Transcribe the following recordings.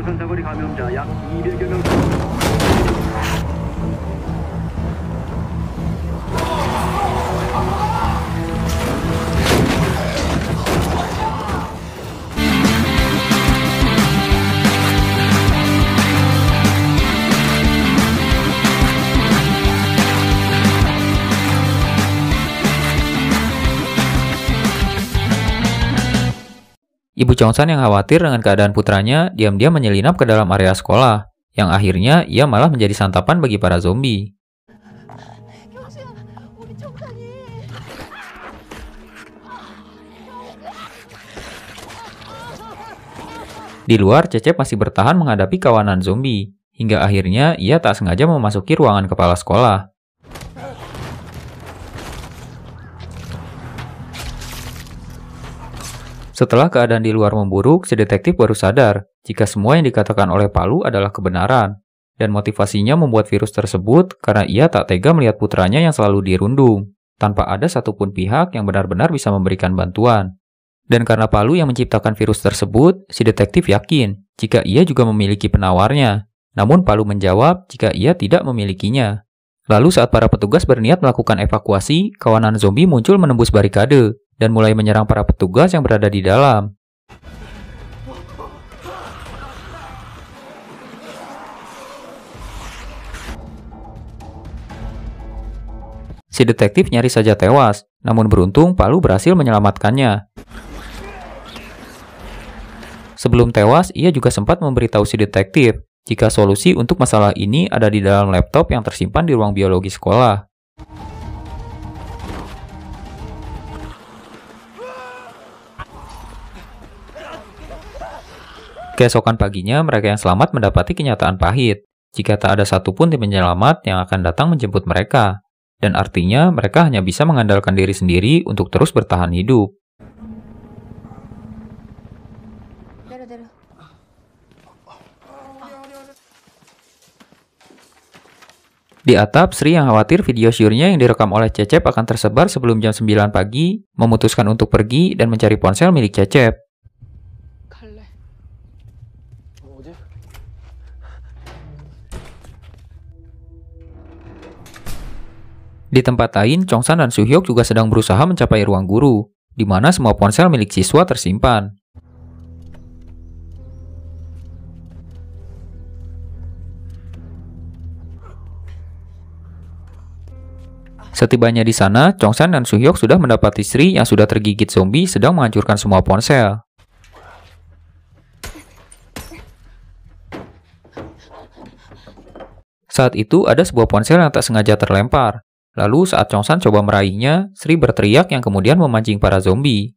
대구선 사거리 감염자 약 200여 명. Ibu Chongsan yang khawatir dengan keadaan putranya diam-diam menyelinap ke dalam area sekolah, yang akhirnya ia malah menjadi santapan bagi para zombie. Di luar, Cecep masih bertahan menghadapi kawanan zombie, hingga akhirnya ia tak sengaja memasuki ruangan kepala sekolah. Setelah keadaan di luar memburuk, si detektif baru sadar jika semua yang dikatakan oleh Palu adalah kebenaran, dan motivasinya membuat virus tersebut karena ia tak tega melihat putranya yang selalu dirundung, tanpa ada satupun pihak yang benar-benar bisa memberikan bantuan. Dan karena Palu yang menciptakan virus tersebut, si detektif yakin jika ia juga memiliki penawarnya, namun Palu menjawab jika ia tidak memilikinya. Lalu saat para petugas berniat melakukan evakuasi, kawanan zombie muncul menembus barikade, dan mulai menyerang para petugas yang berada di dalam. Si detektif nyaris saja tewas, namun beruntung Palu berhasil menyelamatkannya. Sebelum tewas, ia juga sempat memberitahu si detektif jika solusi untuk masalah ini ada di dalam laptop yang tersimpan di ruang biologi sekolah. Keesokan paginya, mereka yang selamat mendapati kenyataan pahit, jika tak ada satupun tim penyelamat yang akan datang menjemput mereka, dan artinya mereka hanya bisa mengandalkan diri sendiri untuk terus bertahan hidup. Di atap, Sri yang khawatir video syurnya yang direkam oleh Cecep akan tersebar sebelum jam 9 pagi, memutuskan untuk pergi dan mencari ponsel milik Cecep. Di tempat lain, Chongsan dan Suhyok juga sedang berusaha mencapai ruang guru, di mana semua ponsel milik siswa tersimpan. Setibanya di sana, Chongsan dan Suhyok sudah mendapati Sri yang sudah tergigit zombie sedang menghancurkan semua ponsel. Saat itu ada sebuah ponsel yang tak sengaja terlempar. Lalu saat Chongsan coba meraihnya, Sri berteriak yang kemudian memancing para zombie.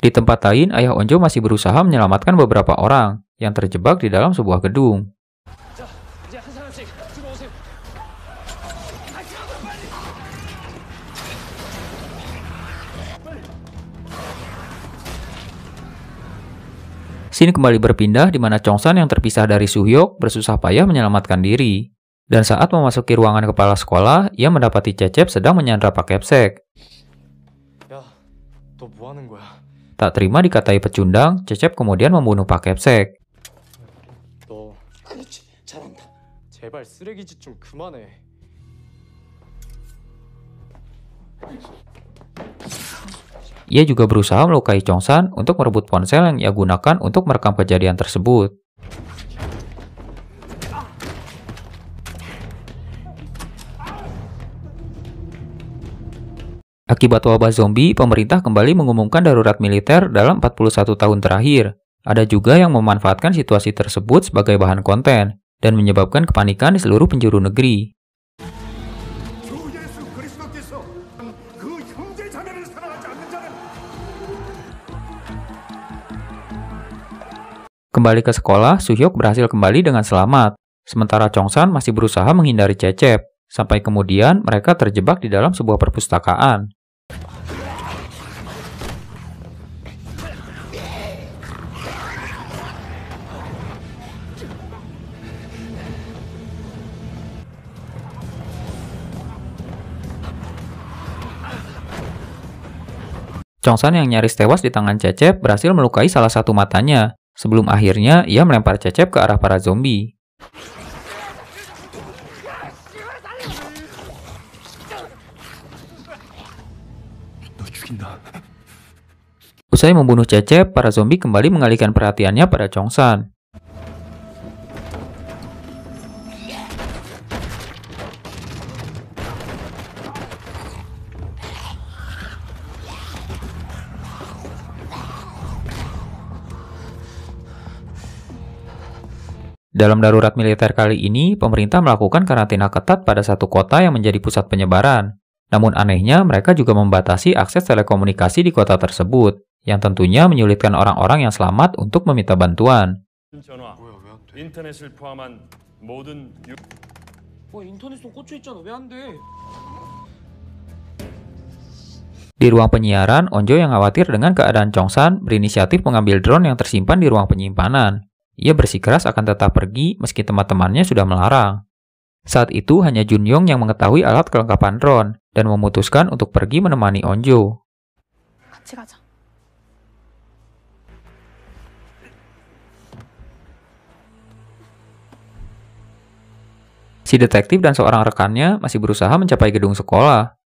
Di tempat lain, Ayah Onjo masih berusaha menyelamatkan beberapa orang yang terjebak di dalam sebuah gedung. Scene kembali berpindah di mana Chongsan yang terpisah dari Suhyok bersusah payah menyelamatkan diri. Dan saat memasuki ruangan kepala sekolah, ia mendapati Cecep sedang menyandra Pak Kepsek. Tak terima dikatai pecundang, Cecep kemudian membunuh Pak Kepsek. Ia juga berusaha melukai Chongsan untuk merebut ponsel yang ia gunakan untuk merekam kejadian tersebut. Akibat wabah zombie, pemerintah kembali mengumumkan darurat militer dalam 41 tahun terakhir. Ada juga yang memanfaatkan situasi tersebut sebagai bahan konten dan menyebabkan kepanikan di seluruh penjuru negeri. Kembali ke sekolah, Suhyok berhasil kembali dengan selamat, sementara Chongsan masih berusaha menghindari Cecep, sampai kemudian mereka terjebak di dalam sebuah perpustakaan. Chongsan yang nyaris tewas di tangan Cecep berhasil melukai salah satu matanya, sebelum akhirnya ia melempar Cecep ke arah para zombie. Usai membunuh Cecep, para zombie kembali mengalihkan perhatiannya pada Chongsan. Dalam darurat militer kali ini, pemerintah melakukan karantina ketat pada satu kota yang menjadi pusat penyebaran. Namun anehnya, mereka juga membatasi akses telekomunikasi di kota tersebut, yang tentunya menyulitkan orang-orang yang selamat untuk meminta bantuan. Di ruang penyiaran, Onjo yang khawatir dengan keadaan Chongsan berinisiatif mengambil drone yang tersimpan di ruang penyimpanan. Ia bersikeras akan tetap pergi meski teman-temannya sudah melarang. Saat itu hanya Junyong yang mengetahui alat kelengkapan drone dan memutuskan untuk pergi menemani Onjo. Si detektif dan seorang rekannya masih berusaha mencapai gedung sekolah.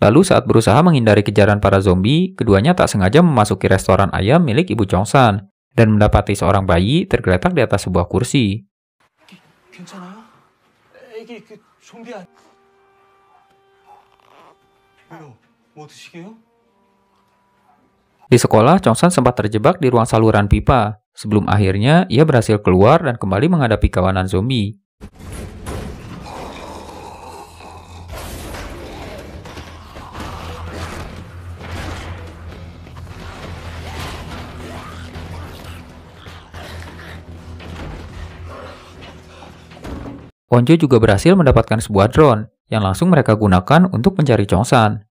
Lalu saat berusaha menghindari kejaran para zombie, keduanya tak sengaja memasuki restoran ayam milik Ibu Chongsan dan mendapati seorang bayi tergeletak di atas sebuah kursi. Di sekolah, Chongsan sempat terjebak di ruang saluran pipa, sebelum akhirnya ia berhasil keluar dan kembali menghadapi kawanan zombie. Onjo juga berhasil mendapatkan sebuah drone yang langsung mereka gunakan untuk mencari Chongsan.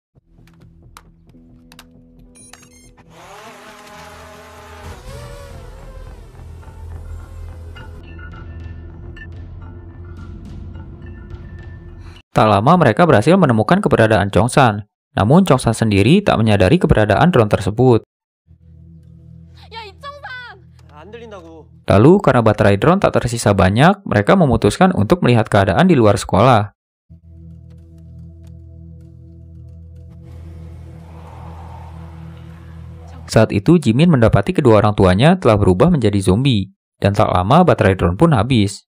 Tak lama mereka berhasil menemukan keberadaan Chongsan, namun Chongsan sendiri tak menyadari keberadaan drone tersebut. Lalu, karena baterai drone tak tersisa banyak, mereka memutuskan untuk melihat keadaan di luar sekolah. Saat itu, Jimin mendapati kedua orang tuanya telah berubah menjadi zombie, dan tak lama baterai drone pun habis.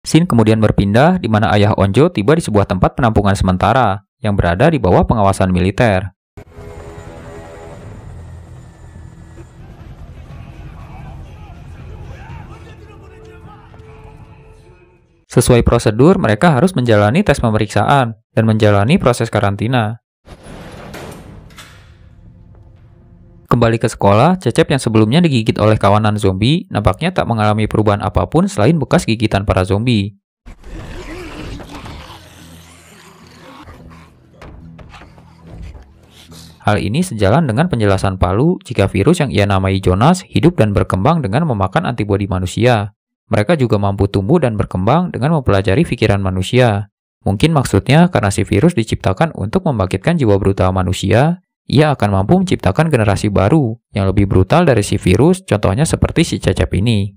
Scene kemudian berpindah di mana ayah Onjo tiba di sebuah tempat penampungan sementara yang berada di bawah pengawasan militer. Sesuai prosedur, mereka harus menjalani tes pemeriksaan dan menjalani proses karantina. Kembali ke sekolah, Cecep yang sebelumnya digigit oleh kawanan zombie nampaknya tak mengalami perubahan apapun selain bekas gigitan para zombie. Hal ini sejalan dengan penjelasan Palu jika virus yang ia namai Jonas hidup dan berkembang dengan memakan antibodi manusia. Mereka juga mampu tumbuh dan berkembang dengan mempelajari pikiran manusia. Mungkin maksudnya karena si virus diciptakan untuk membangkitkan jiwa brutal manusia, ia akan mampu menciptakan generasi baru yang lebih brutal dari si virus, contohnya seperti si Cecep ini.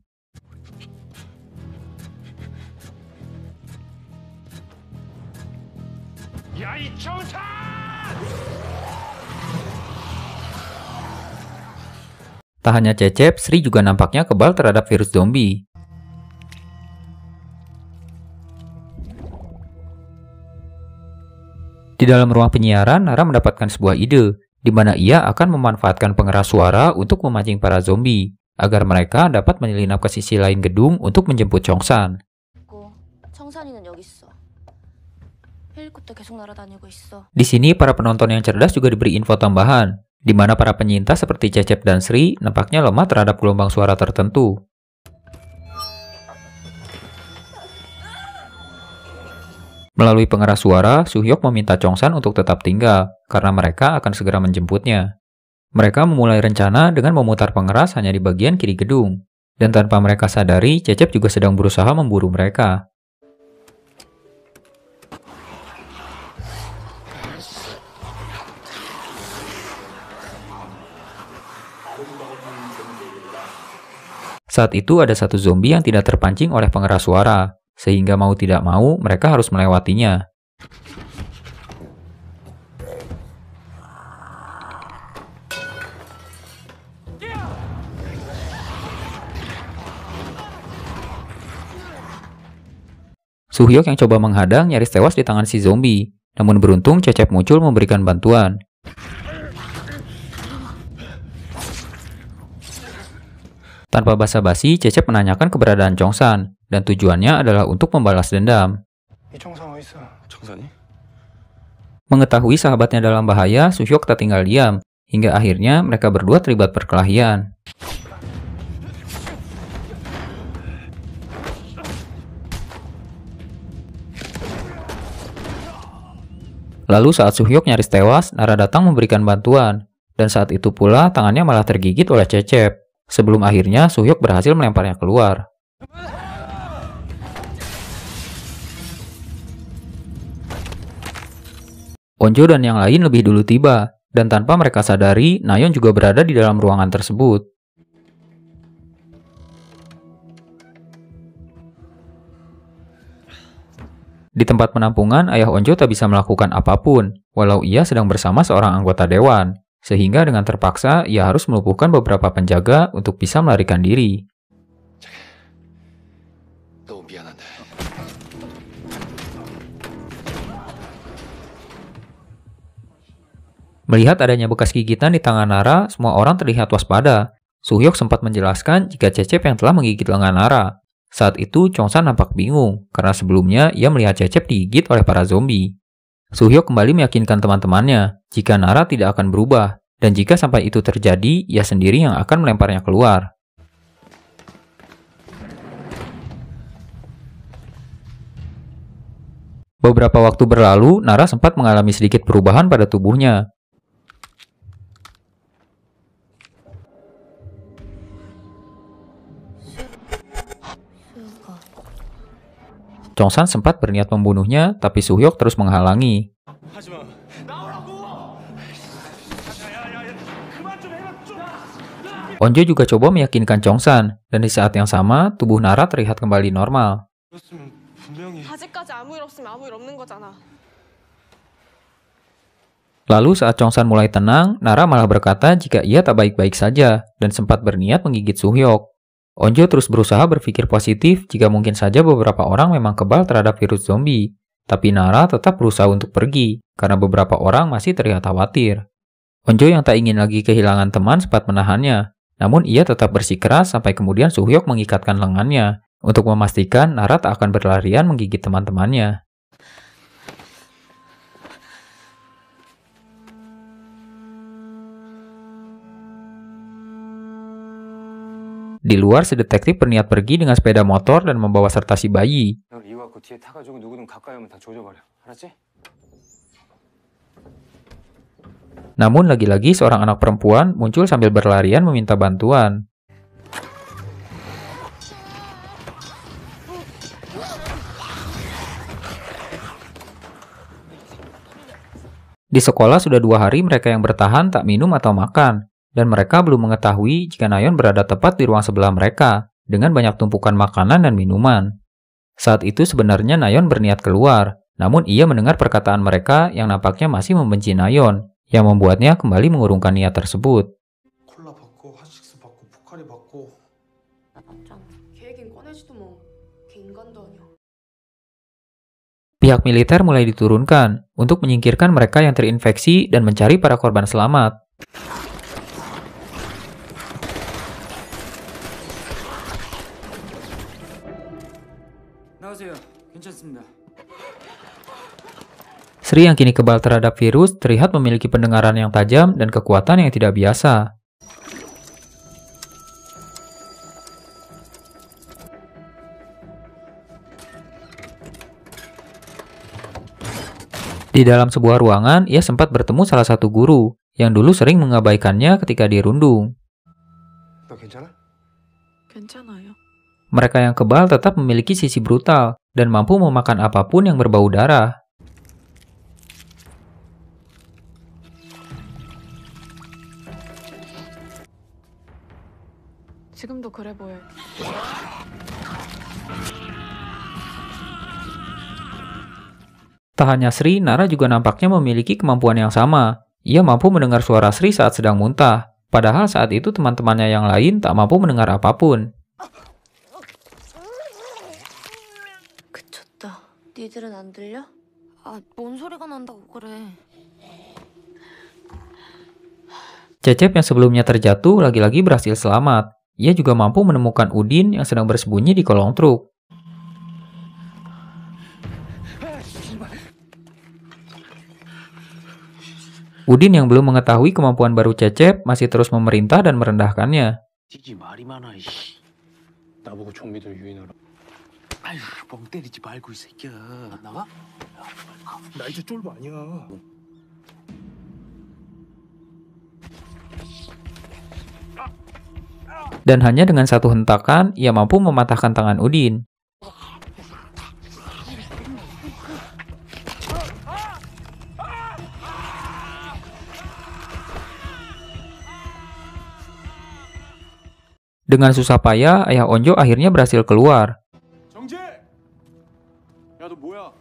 Tak hanya Cecep, Sri juga nampaknya kebal terhadap virus zombie. Di dalam ruang penyiaran, Nara mendapatkan sebuah ide, di mana ia akan memanfaatkan pengeras suara untuk memancing para zombie, agar mereka dapat menyelinap ke sisi lain gedung untuk menjemput Chongsan. Di sini, para penonton yang cerdas juga diberi info tambahan, di mana para penyintas seperti Cecep dan Sri nampaknya lemah terhadap gelombang suara tertentu. Melalui pengeras suara, Soo-hyuk meminta Chong-san untuk tetap tinggal, karena mereka akan segera menjemputnya. Mereka memulai rencana dengan memutar pengeras hanya di bagian kiri gedung. Dan tanpa mereka sadari, Cecep juga sedang berusaha memburu mereka. Saat itu ada satu zombie yang tidak terpancing oleh pengeras suara, sehingga mau tidak mau mereka harus melewatinya. Soo-hyuk yang coba menghadang nyaris tewas di tangan si zombie, namun beruntung Cecep muncul memberikan bantuan. Tanpa basa-basi, Cecep menanyakan keberadaan Chong-san, dan tujuannya adalah untuk membalas dendam. Mengetahui sahabatnya dalam bahaya, Soo-hyuk tak tinggal diam, hingga akhirnya mereka berdua terlibat perkelahian. Lalu saat Soo-hyuk nyaris tewas, Nara datang memberikan bantuan, dan saat itu pula tangannya malah tergigit oleh Cecep. Sebelum akhirnya Soo-hyuk berhasil melemparnya keluar. Onjo dan yang lain lebih dulu tiba, dan tanpa mereka sadari, Nayeon juga berada di dalam ruangan tersebut. Di tempat penampungan, ayah Onjo tak bisa melakukan apapun, walau ia sedang bersama seorang anggota dewan, sehingga dengan terpaksa ia harus melumpuhkan beberapa penjaga untuk bisa melarikan diri. Melihat adanya bekas gigitan di tangan Nara, semua orang terlihat waspada. Soo-hyuk sempat menjelaskan jika Cecep yang telah menggigit lengan Nara. Saat itu, Chong-san nampak bingung, karena sebelumnya ia melihat Cecep digigit oleh para zombie. Soo-hyuk kembali meyakinkan teman-temannya jika Nara tidak akan berubah, dan jika sampai itu terjadi, ia sendiri yang akan melemparnya keluar. Beberapa waktu berlalu, Nara sempat mengalami sedikit perubahan pada tubuhnya. Chong-san sempat berniat membunuhnya, tapi Soo-hyuk terus menghalangi. Onjo juga coba meyakinkan Chong-san, dan di saat yang sama, tubuh Nara terlihat kembali normal. Lalu saat Chong-san mulai tenang, Nara malah berkata jika ia tak baik-baik saja, dan sempat berniat menggigit Soo-hyuk. Onjo terus berusaha berpikir positif jika mungkin saja beberapa orang memang kebal terhadap virus zombie. Tapi Nara tetap berusaha untuk pergi, karena beberapa orang masih terlihat khawatir. Onjo yang tak ingin lagi kehilangan teman sempat menahannya, namun ia tetap bersikeras sampai kemudian Soo-hyuk mengikatkan lengannya, untuk memastikan Nara tak akan berlarian menggigit teman-temannya. Di luar, si detektif berniat pergi dengan sepeda motor dan membawa serta si bayi. Namun lagi-lagi seorang anak perempuan muncul sambil berlarian meminta bantuan. Di sekolah sudah 2 hari mereka yang bertahan tak minum atau makan. Dan mereka belum mengetahui jika Nayeon berada tepat di ruang sebelah mereka, dengan banyak tumpukan makanan dan minuman. Saat itu sebenarnya Nayeon berniat keluar, namun ia mendengar perkataan mereka yang nampaknya masih membenci Nayeon, yang membuatnya kembali mengurungkan niat tersebut. Pihak militer mulai diturunkan untuk menyingkirkan mereka yang terinfeksi dan mencari para korban selamat. Sri yang kini kebal terhadap virus terlihat memiliki pendengaran yang tajam dan kekuatan yang tidak biasa. Di dalam sebuah ruangan, ia sempat bertemu salah satu guru yang dulu sering mengabaikannya ketika dirundung. 너 괜찮아? 괜찮아요. Mereka yang kebal tetap memiliki sisi brutal dan mampu memakan apapun yang berbau darah. 지금도 그래 보여요. Tak hanya Sri, Nara juga nampaknya memiliki kemampuan yang sama. Ia mampu mendengar suara Sri saat sedang muntah. Padahal saat itu teman-temannya yang lain tak mampu mendengar apapun. 그쳤다. 니들은 안 들려? 아, 뭔 소리가 난다고 그래. Cecep yang sebelumnya terjatuh lagi-lagi berhasil selamat. Ia juga mampu menemukan Udin yang sedang bersembunyi di kolong truk. Udin yang belum mengetahui kemampuan baru Cecep masih terus memerintah dan merendahkannya. 지지 말이 많아 이씨. 나보고 좀비들 유인하라. 아휴 멍 때리지 말고 이 새끼야. 안 나가? 나 이제 쫄보 아니야. Dan hanya dengan satu hentakan, ia mampu mematahkan tangan Udin. Dengan susah payah, ayah Onjo akhirnya berhasil keluar. 정재! 야, 너 뭐야?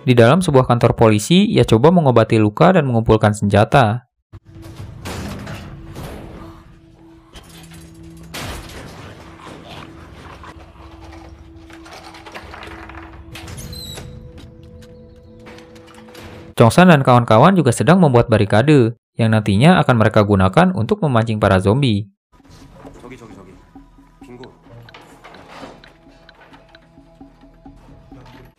Di dalam sebuah kantor polisi, ia coba mengobati luka dan mengumpulkan senjata. Chongsan dan kawan-kawan juga sedang membuat barikade, yang nantinya akan mereka gunakan untuk memancing para zombie. 저기. 빙고.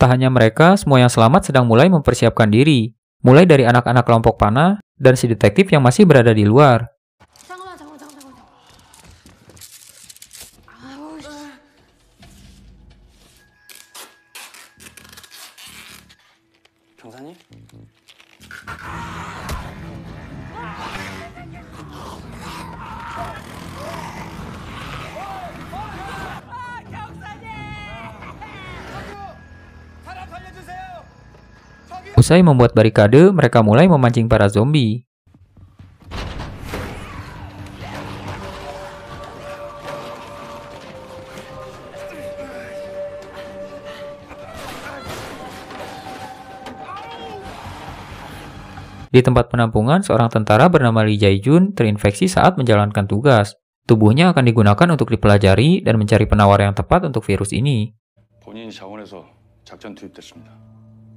Tak hanya mereka, semua yang selamat sedang mulai mempersiapkan diri. Mulai dari anak-anak kelompok panah dan si detektif yang masih berada di luar. 잠깐만. 아우, 씨. 경사님? Usai membuat barikade, mereka mulai memancing para zombie. Di tempat penampungan, seorang tentara bernama Lee Jae-jun terinfeksi saat menjalankan tugas. Tubuhnya akan digunakan untuk dipelajari dan mencari penawar yang tepat untuk virus ini. 본인 자원에서 작전 투입됐습니다.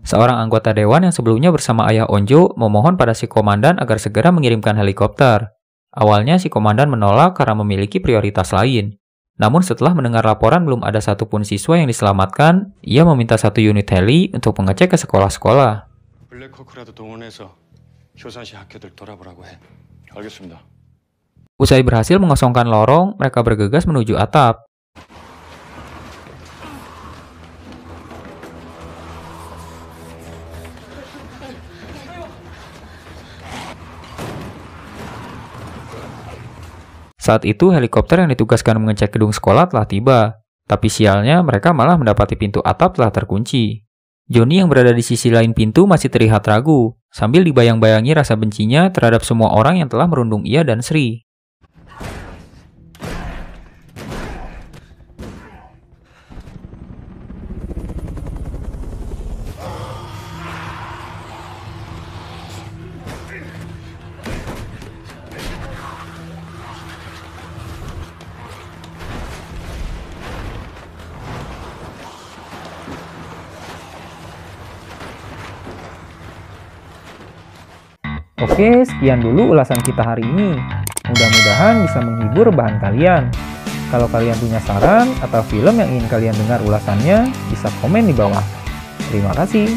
Seorang anggota dewan yang sebelumnya bersama ayah Onjo memohon pada si komandan agar segera mengirimkan helikopter. Awalnya si komandan menolak karena memiliki prioritas lain. Namun setelah mendengar laporan belum ada satupun siswa yang diselamatkan, ia meminta satu unit heli untuk mengecek ke sekolah-sekolah. 블랙호크라도 동원해서 효산시 학교들 돌아보라고 해. 알겠습니다. Usai berhasil mengosongkan lorong, mereka bergegas menuju atap. Saat itu, helikopter yang ditugaskan mengecek gedung sekolah telah tiba. Tapi sialnya, mereka malah mendapati pintu atap telah terkunci. Johnny yang berada di sisi lain pintu masih terlihat ragu, sambil dibayang-bayangi rasa bencinya terhadap semua orang yang telah merundung ia dan Sri. Oke, sekian dulu ulasan kita hari ini. Mudah-mudahan bisa menghibur bahan kalian. Kalau kalian punya saran atau film yang ingin kalian dengar ulasannya, bisa komen di bawah. Terima kasih.